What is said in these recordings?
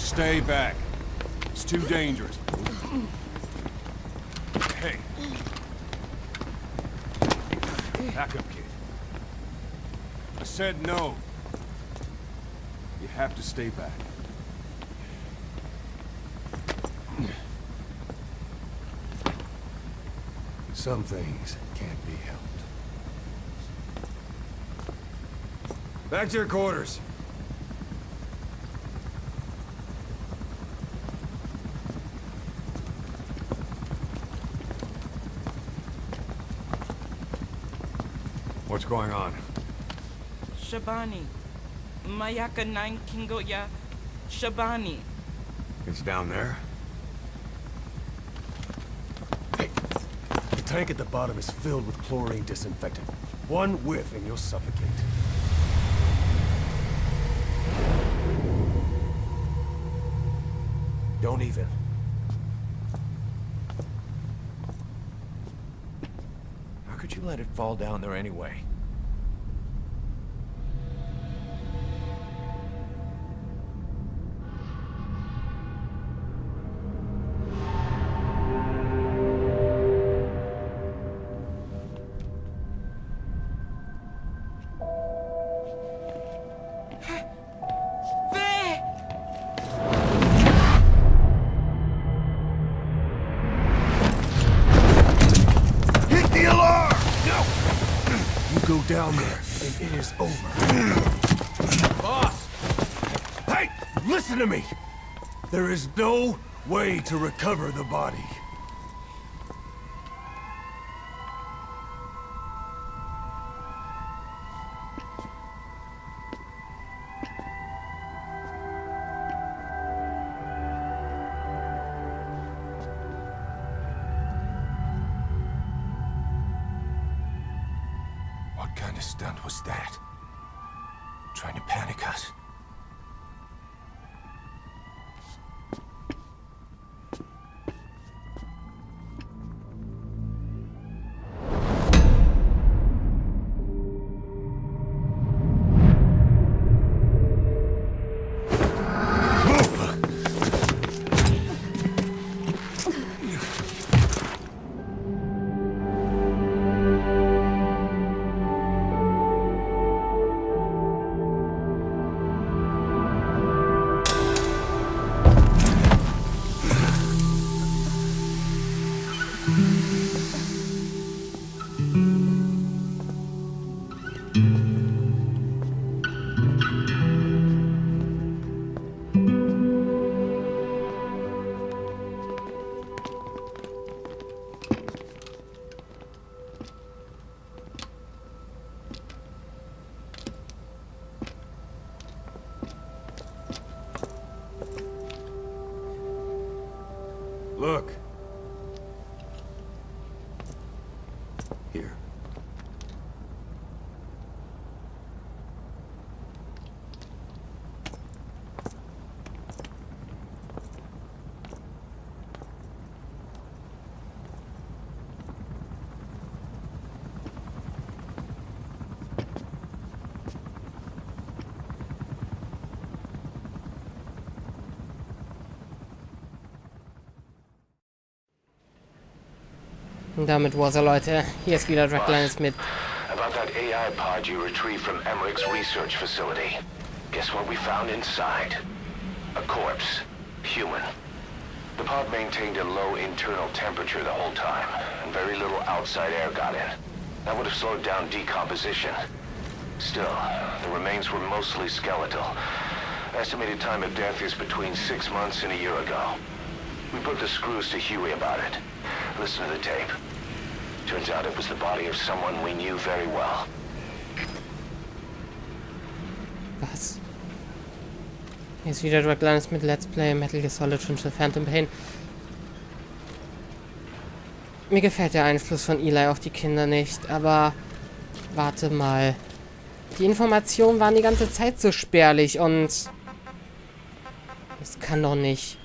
Stay back. It's too dangerous. Hey. Back up, kid. I said no. You have to stay back. Some things can't be helped. Back to your quarters. What's going on? Shabani. Mayaka 9 Kingo ya Shabani. It's down there. Hey, the tank at the bottom is filled with chlorine disinfectant. One whiff and you'll suffocate. Don't even. How could you let it fall down there anyway? Go down there, and it is over. Boss! Hey! Listen to me! There is no way to recover the body. What kind of stunt was that? Trying to panic us? Look. Here. Und damit war's, Leute. Hier ist wieder Dragliners mit. About that AI pod you retrieved from Emmerich's research facility. Guess what we found inside? A corpse. Human. The pod maintained a low internal temperature the whole time, and very little outside air got in. That would have slowed down decomposition. Still, the remains were mostly skeletal. Estimated time of death is between 6 months and a year ago. We put the screws to Huey about it. Listen to the tape. Turns out it was the body of someone we knew very well. Was? Hier ist wieder Dragliners mit Let's Play Metal Gear Solid 5 The Phantom Pain. Mir gefällt der Einfluss von Eli auf die Kinder nicht, aber warte mal. Die Informationen waren die ganze Zeit so spärlich und das kann doch nicht.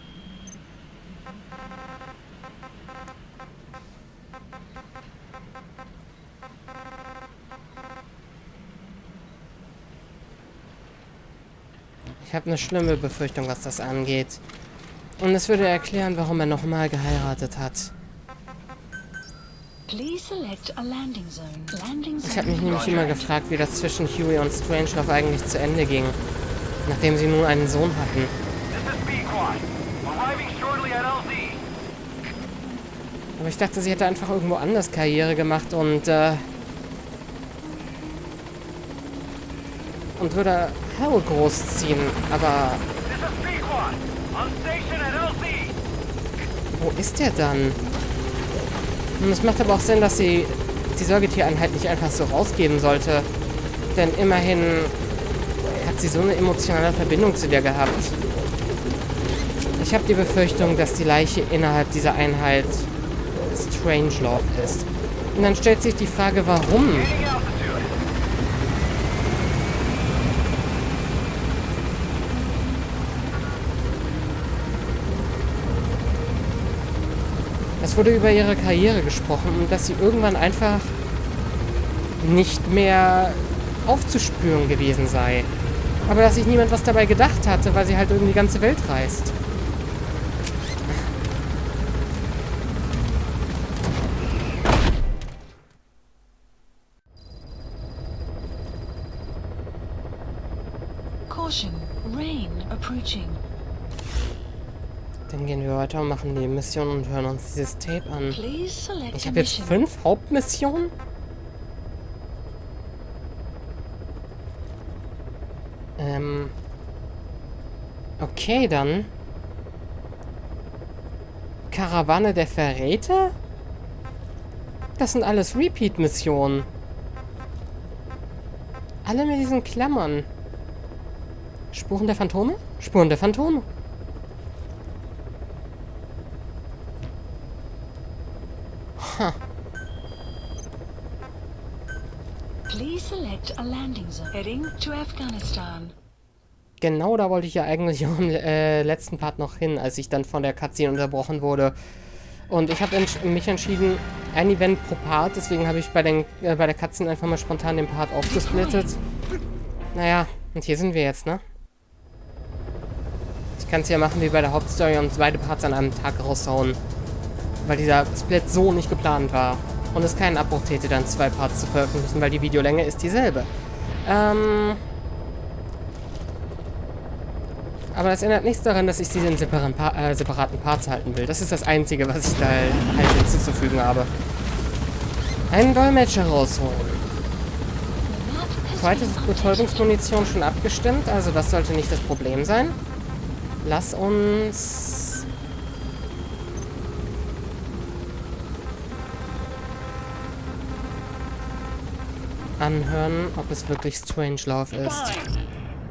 Ich Ich habe eine schlimme Befürchtung, was das angeht. Und es würde erklären, warum er nochmal geheiratet hat. Ich habe mich nämlich immer gefragt, wie das zwischen Huey und Strangelove eigentlich zu Ende ging. Nachdem sie nun einen Sohn hatten. Aber ich dachte, sie hätte einfach irgendwo anders Karriere gemacht und würde Hell großziehen, aber... Wo ist der dann? Und es macht aber auch Sinn, dass sie die Säugetiereinheit nicht einfach so rausgeben sollte. Denn immerhin hat sie so eine emotionale Verbindung zu dir gehabt. Ich habe die Befürchtung, dass die Leiche innerhalb dieser Einheit Strangelove ist. Und dann stellt sich die Frage, warum? Es wurde über ihre Karriere gesprochen und dass sie irgendwann einfach nicht mehr aufzuspüren gewesen sei. Aber dass sich niemand was dabei gedacht hatte, weil sie halt irgendwie die ganze Welt reist. Caution, rain approaching. Dann gehen wir weiter und machen die Mission und hören uns dieses Tape an. Ich habe jetzt 5 Hauptmissionen? Okay, dann. Karawane der Verräter? Das sind alles Repeat-Missionen. Alle mit diesen Klammern. Spuren der Phantome? Spuren der Phantome. Please select a landing zone. Heading to Afghanistan. Genau, da wollte ich ja eigentlich im letzten Part noch hin, als ich dann von der Cutscene unterbrochen wurde. Und ich habe mich entschieden, ein Event pro Part, deswegen habe ich bei der Cutscene einfach mal spontan den Part aufgesplittet. Naja, und hier sind wir jetzt, ne? Ich kann es ja machen wie bei der Hauptstory und beide Parts an einem Tag raushauen. Weil dieser Split so nicht geplant war. Und es keinen Abbruch täte, dann 2 Parts zu veröffentlichen, weil die Videolänge ist dieselbe. Aber das ändert nichts daran, dass ich sie in separaten Parts halten will. Das ist das Einzige, was ich da halt hinzuzufügen habe. Einen Dolmetscher rausholen. Zweite Betäubungsmunition schon abgestimmt, also das sollte nicht das Problem sein. Lass uns... anhören, ob es wirklich Strangelove ist.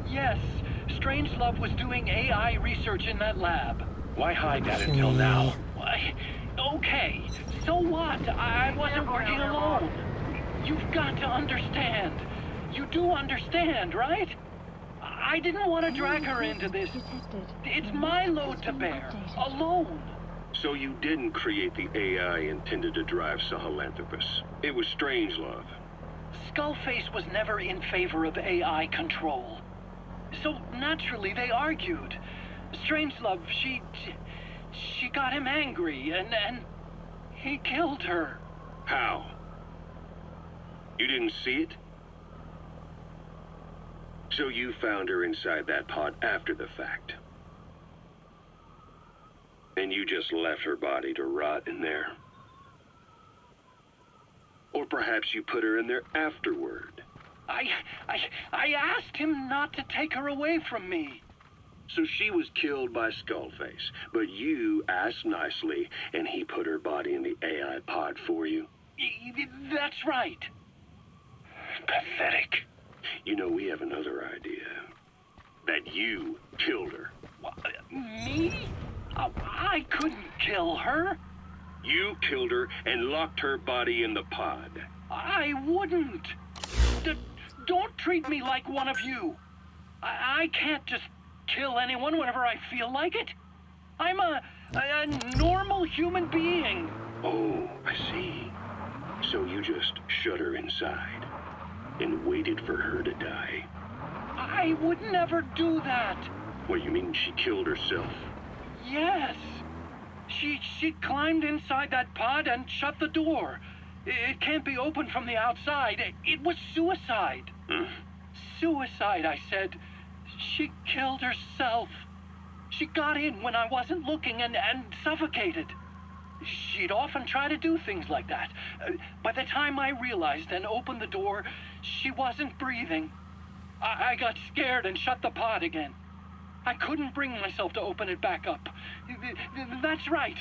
Yes, Strangelove was doing AI research in that lab. Why hide that until now? Why? Okay, so what? I wasn't working alone. You've got to understand. You do understand, right? I didn't want to drag her into this. It's my load to bear, alone. So you didn't create the AI intended to drive Sahelanthropus. It was Strangelove. Skullface was never in favor of AI control. So naturally they argued. Strangelove, she got him angry and he killed her. How? You didn't see it? So you found her inside that pod after the fact. And you just left her body to rot in there. Or perhaps you put her in there afterward. I asked him not to take her away from me. So she was killed by Skullface, but you asked nicely, and he put her body in the AI pod for you? That's right. Pathetic. You know, we have another idea. That you killed her. Me? I couldn't kill her. You killed her and locked her body in the pod. I wouldn't. Don't treat me like one of you. I can't just kill anyone whenever I feel like it. I'm a normal human being. Oh, I see. So you just shut her inside and waited for her to die. I would never do that. What, you mean she killed herself? Yes. She climbed inside that pod and shut the door. It can't be opened from the outside. It was suicide. Suicide, I said. She killed herself. She got in when I wasn't looking and suffocated. She'd often try to do things like that. By the time I realized and opened the door, she wasn't breathing. I got scared and shut the pod again. I couldn't bring myself to open it back up. That's right.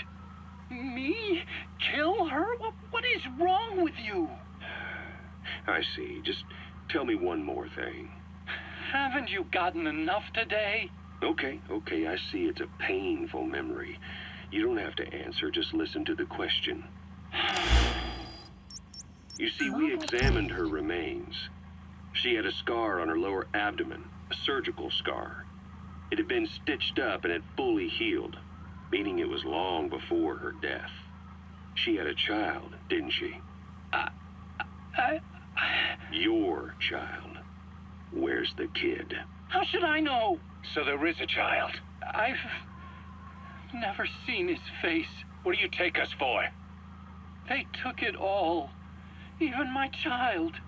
Me? Kill her? What is wrong with you? I see. Just tell me one more thing. Haven't you gotten enough today? Okay, I see it's a painful memory. You don't have to answer, just listen to the question. You see, we examined her remains. She had a scar on her lower abdomen, a surgical scar. It had been stitched up and had fully healed, meaning it was long before her death. She had a child, didn't she? Your child. Where's the kid? How should I know? So there is a child. I've never seen his face. What do you take us for? They took it all. Even my child.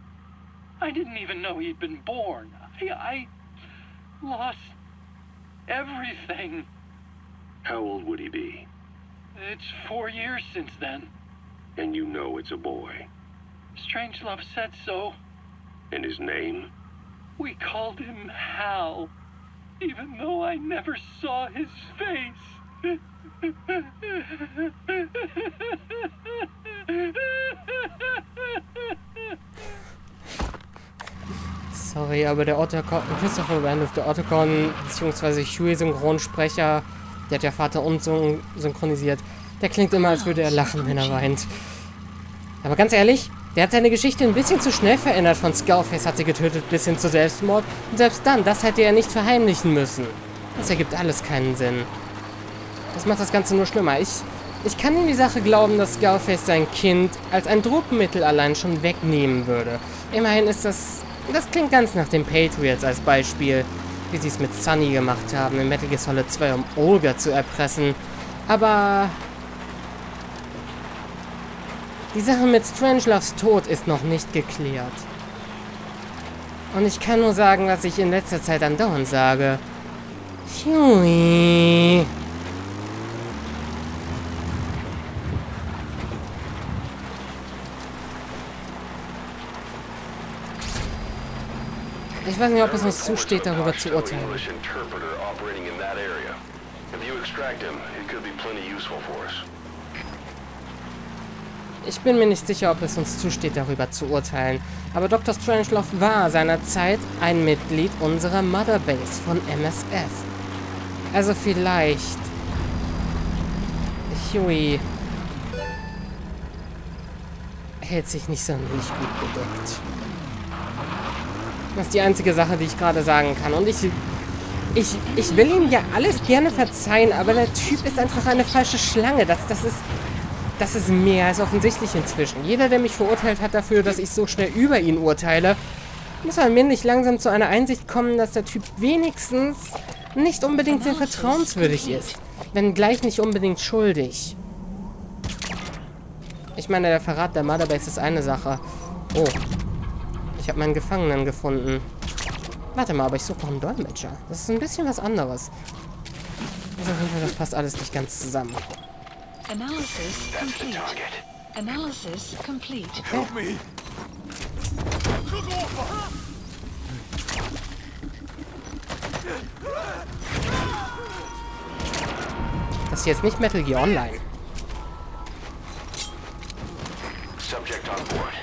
I didn't even know he'd been born. I lost everything. How old would he be? It's 4 years since then. And you know it's a boy. Strangelove said so. And his name? We called him Hal, even though I never saw his face. Sorry, aber der Christopher Randolph, der Otacon, beziehungsweise Huey-Synchronsprecher, der hat ja Vater und Sohn synchronisiert, der klingt immer, als würde er lachen, wenn er weint. Aber ganz ehrlich, der hat seine Geschichte ein bisschen zu schnell verändert. Von Skullface hat sie getötet bis hin zu Selbstmord. Und selbst dann, das hätte er nicht verheimlichen müssen. Das ergibt alles keinen Sinn. Das macht das Ganze nur schlimmer. Ich kann in die Sache glauben, dass Skullface sein Kind als ein Druckmittel allein schon wegnehmen würde. Immerhin ist das klingt ganz nach den Patriots als Beispiel, wie sie es mit Sunny gemacht haben in Metal Gear Solid 2, um Olga zu erpressen. Aber die Sache mit Strangeloves Tod ist noch nicht geklärt. Und ich kann nur sagen, was ich in letzter Zeit andauernd sage. Huey. Ich weiß nicht, ob es uns zusteht, darüber zu urteilen. Ich bin mir nicht sicher, ob es uns zusteht, darüber zu urteilen. Aber Dr. Strangelove war seinerzeit ein Mitglied unserer Motherbase von MSF. Also vielleicht... Huey... hält sich nicht sonderlich gut gedeckt. Das ist die einzige Sache, die ich gerade sagen kann. Und ich will ihm ja alles gerne verzeihen, aber der Typ ist einfach eine falsche Schlange. Das ist mehr als offensichtlich inzwischen. Jeder, der mich verurteilt hat dafür, dass ich so schnell über ihn urteile, muss allmählich langsam zu einer Einsicht kommen, dass der Typ wenigstens nicht unbedingt sehr vertrauenswürdig ist. Wenn gleich nicht unbedingt schuldig. Ich meine, der Verrat der Motherbase ist eine Sache. Oh. Ich habe meinen Gefangenen gefunden. Warte mal, aber ich suche noch einen Dolmetscher. Das ist ein bisschen was anderes. Also auf jeden Fall, das passt alles nicht ganz zusammen. Analysis complete. Analysis complete. Help me! Das ist jetzt nicht Metal Gear Online. Subject on board.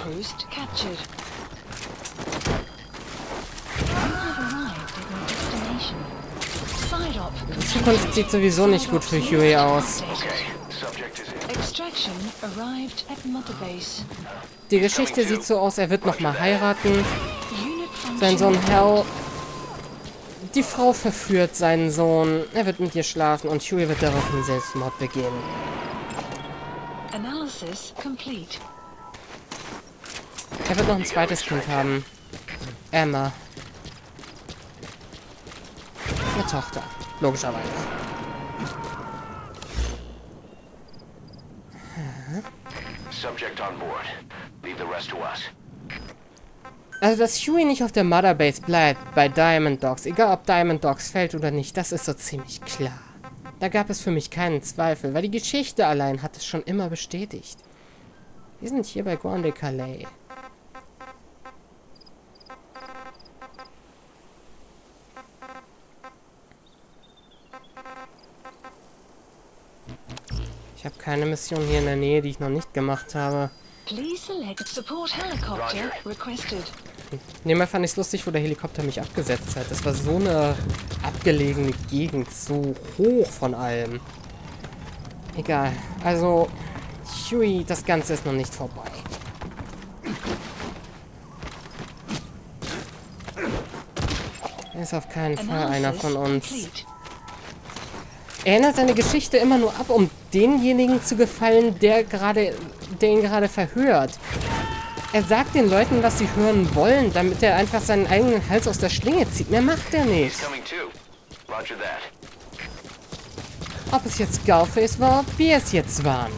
Host captured. You have arrived at your destination. Side op. Die Zukunft sieht sowieso nicht gut für Huey aus. Extraction arrived at Mother Base. Die Geschichte sieht so aus, er wird nochmal heiraten. Unit Sein Sohn function. Hal... Die Frau verführt seinen Sohn. Er wird mit ihr schlafen und Huey wird daraufhin Selbstmord begehen. Analysis complete. Er wird noch ein zweites Kind haben. Emma. Eine Tochter. Logischerweise. Subject on board. Leave the rest to us. Also, dass Huey nicht auf der Motherbase bleibt bei Diamond Dogs, egal ob Diamond Dogs fällt oder nicht, das ist so ziemlich klar. Da gab es für mich keinen Zweifel, weil die Geschichte allein hat es schon immer bestätigt. Wir sind hier bei Grande Calais. Ich habe keine Mission hier in der Nähe, die ich noch nicht gemacht habe. Please select support helicopter requested. Nebenbei fand ich es lustig, wo der Helikopter mich abgesetzt hat. Das war so eine abgelegene Gegend, so hoch von allem. Egal. Also, Huey, das Ganze ist noch nicht vorbei. Er ist auf keinen Fall einer von uns. Er ändert seine Geschichte immer nur ab, um denjenigen zu gefallen, der ihn gerade verhört. Er sagt den Leuten, was sie hören wollen, damit er einfach seinen eigenen Hals aus der Schlinge zieht. Mehr macht er nicht. Ob es jetzt Skullface war, ob wir es jetzt waren.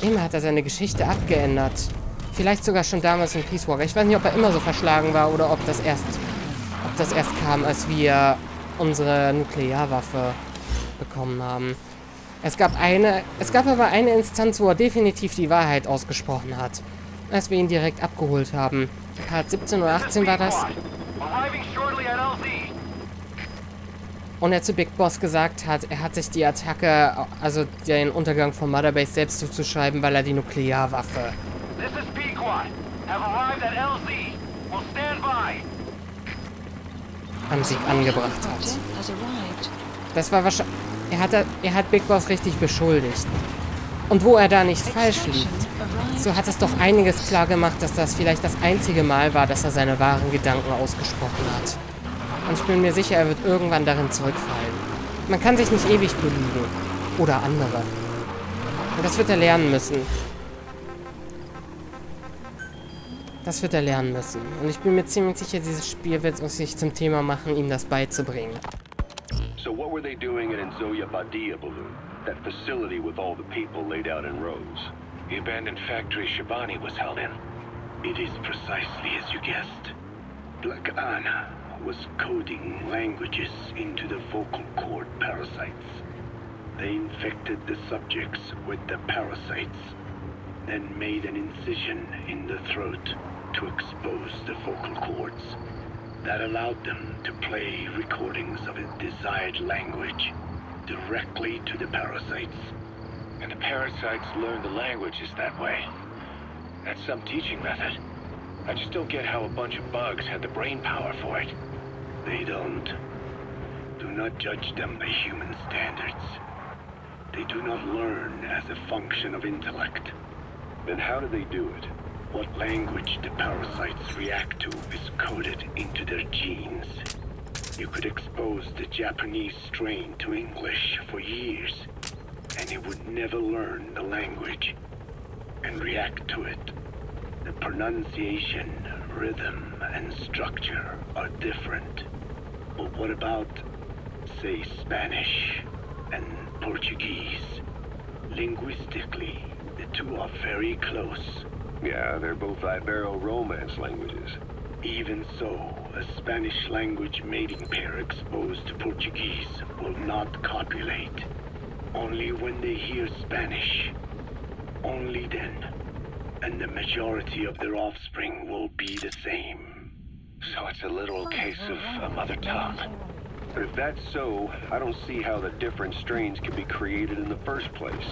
Immer hat er seine Geschichte abgeändert. Vielleicht sogar schon damals in Peace Walker. Ich weiß nicht, ob er immer so verschlagen war oder ob das erst kam, als wir unsere Nuklearwaffe bekommen haben. Es gab aber eine Instanz, wo er definitiv die Wahrheit ausgesprochen hat. Als wir ihn direkt abgeholt haben. Part 17 oder 18 war das. Und er zu Big Boss gesagt hat, er hat sich die Attacke, also den Untergang von Motherbase selbst zuzuschreiben, weil er die Nuklearwaffe am Sieg angebracht hat. Das war wahrscheinlich... Er hat Big Boss richtig beschuldigt. Und wo er da nicht falsch liegt, so hat es doch einiges klar gemacht, dass das vielleicht das einzige Mal war, dass er seine wahren Gedanken ausgesprochen hat. Und ich bin mir sicher, er wird irgendwann darin zurückfallen. Man kann sich nicht ewig belügen. Oder andere. Und das wird er lernen müssen. Das wird er lernen müssen. Und ich bin mir ziemlich sicher, dieses Spiel wird es sich zum Thema machen, ihm das beizubringen. So what were they doing in Nzoya Badia Balloon? That facility with all the people laid out in rows. The abandoned factory Shabani was held in. It is precisely as you guessed. Black Anna was coding languages into the vocal cord parasites. They infected the subjects with the parasites, then made an incision in the throat to expose the vocal cords. That allowed them to play recordings of a desired language directly to the parasites. And the parasites learned the languages that way. That's some teaching method. I just don't get how a bunch of bugs had the brain power for it. They don't. Do not judge them by human standards. They do not learn as a function of intellect. Then how do they do it? What language the parasites react to is coded into their genes. You could expose the Japanese strain to English for years, and it would never learn the language and react to it. The pronunciation, rhythm, and structure are different. But what about, say, Spanish and Portuguese? Linguistically, the two are very close. Yeah, they're both Ibero-Romance languages. Even so, a Spanish language mating pair exposed to Portuguese will not copulate. Only when they hear Spanish. Only then. And the majority of their offspring will be the same. So it's a literal case of a mother tongue. But if that's so, I don't see how the different strains can be created in the first place.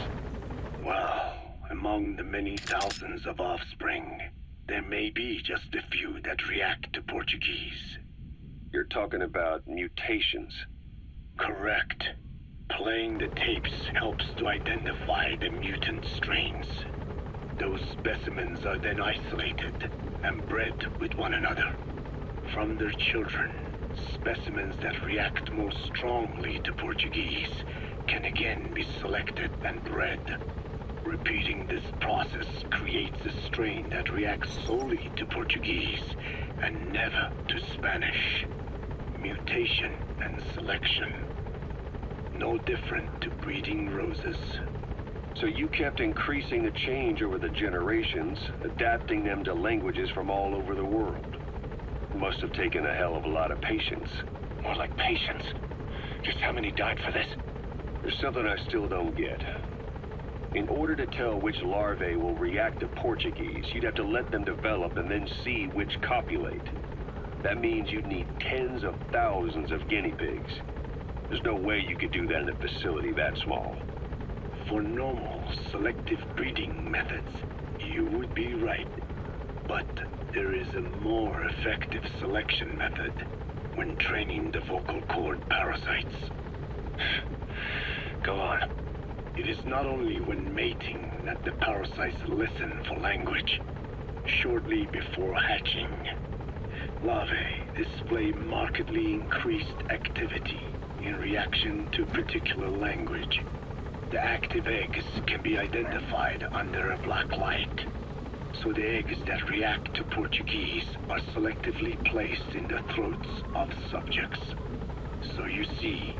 Well, among the many thousands of offspring, there may be just a few that react to Portuguese. You're talking about mutations. Correct. Playing the tapes helps to identify the mutant strains. Those specimens are then isolated and bred with one another. From their children, specimens that react more strongly to Portuguese can again be selected and bred. Repeating this process creates a strain that reacts solely to Portuguese and never to Spanish. Mutation and selection. No different to breeding roses. So you kept increasing the change over the generations, adapting them to languages from all over the world. Must have taken a hell of a lot of patience. More like patience. Just how many died for this? There's something I still don't get. In order to tell which larvae will react to Portuguese, you'd have to let them develop and then see which copulate. That means you'd need tens of thousands of guinea pigs. There's no way you could do that in a facility that small. For normal selective breeding methods, you would be right. But there is a more effective selection method when training the vocal cord parasites. Go on. It is not only when mating that the parasites listen for language. Shortly before hatching, larvae display markedly increased activity in reaction to particular language. The active eggs can be identified under a black light. So the eggs that react to Portuguese are selectively placed in the throats of subjects. So you see,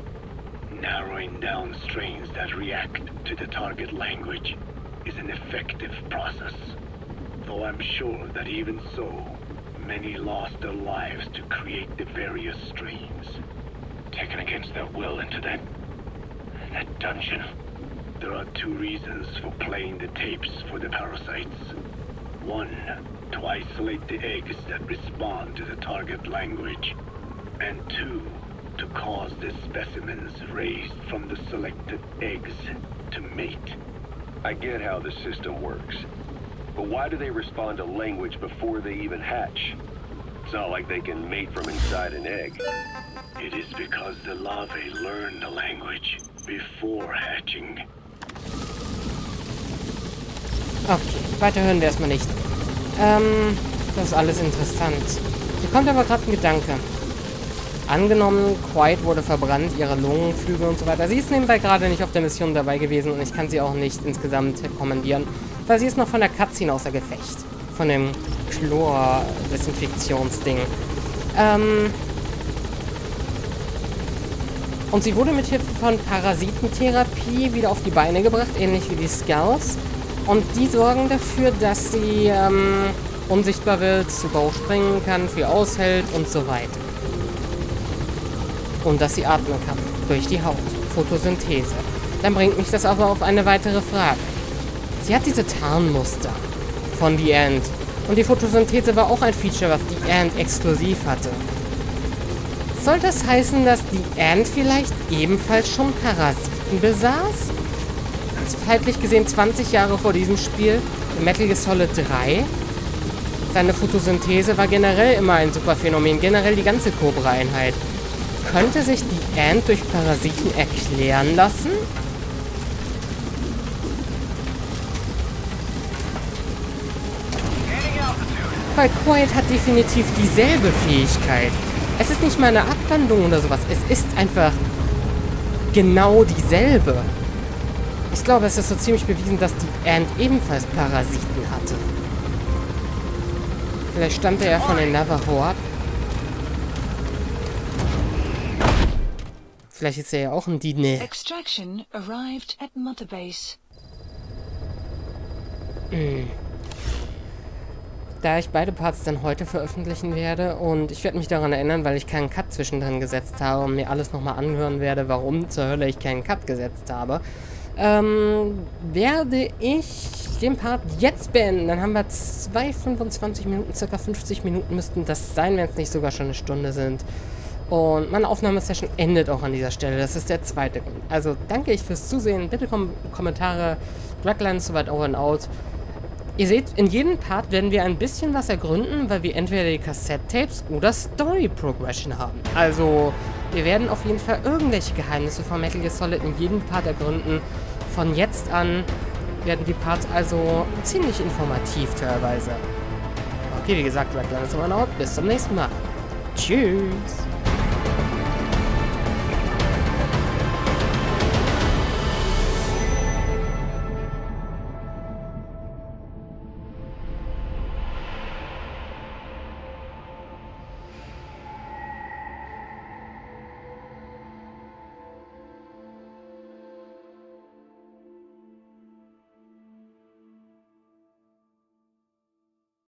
narrowing down strains that react to the target language is an effective process. Though I'm sure that even so, many lost their lives to create the various strains. Taken against their will into that dungeon. There are two reasons for playing the tapes for the parasites. One, to isolate the eggs that respond to the target language. And two, to cause the specimens raised from the selected eggs to mate. I get how the system works. But why do they respond to language before they even hatch? It's not like they can mate from inside an egg. It is because the larvae learn the language before hatching. Okay, weiter hören wir erstmal nicht. Das ist alles interessant. Mir kommt aber gerade ein Gedanke. Angenommen, Quiet wurde verbrannt, ihre Lungenflügel und so weiter. Sie ist nebenbei gerade nicht auf der Mission dabei gewesen und ich kann sie auch nicht insgesamt kommandieren, weil sie ist noch von der Cutscene außer Gefecht. Von dem Chlor-Desinfektionsding. Und sie wurde mit Hilfe von Parasitentherapie wieder auf die Beine gebracht, ähnlich wie die Skulls. Und die sorgen dafür, dass sie unsichtbar wird, zu Bauch springen kann, viel aushält und so weiter. Und dass sie atmen kann. Durch die Haut. Photosynthese. Dann bringt mich das aber auf eine weitere Frage. Sie hat diese Tarnmuster von The End. Und die Photosynthese war auch ein Feature, was The End exklusiv hatte. Soll das heißen, dass The End vielleicht ebenfalls schon Parasiten besaß? Zeitlich gesehen 20 Jahre vor diesem Spiel, in Metal Gear Solid 3. Seine Photosynthese war generell immer ein super Phänomen, generell die ganze Cobra-Einheit. Könnte sich die Ant durch Parasiten erklären lassen? Weil Quiet hat definitiv dieselbe Fähigkeit. Es ist nicht mal eine Abwandlung oder sowas. Es ist einfach genau dieselbe. Ich glaube, es ist so ziemlich bewiesen, dass die Ant ebenfalls Parasiten hatte. Vielleicht stammt er ja von den Navajo ab. Vielleicht ist er ja auch ein Dine. Extraction arrived at Mother Base. Da ich beide Parts dann heute veröffentlichen werde und ich werde mich daran erinnern, weil ich keinen Cut zwischendrin gesetzt habe und mir alles nochmal anhören werde, warum zur Hölle ich keinen Cut gesetzt habe, werde ich den Part jetzt beenden. Dann haben wir 25 Minuten, circa 50 Minuten müssten das sein, wenn es nicht sogar schon eine Stunde sind. Und meine Aufnahmesession endet auch an dieser Stelle. Das ist der zweite Grund. Also danke ich fürs Zusehen. Bitte Kommentare. Dragline soweit over and out. Ihr seht, in jedem Part werden wir ein bisschen was ergründen, weil wir entweder die Cassette-Tapes oder Story-Progression haben. Also, wir werden auf jeden Fall irgendwelche Geheimnisse von Metal Gear Solid in jedem Part ergründen. Von jetzt an werden die Parts also ziemlich informativ teilweise. Okay, wie gesagt, Dragline over and out. Bis zum nächsten Mal. Tschüss.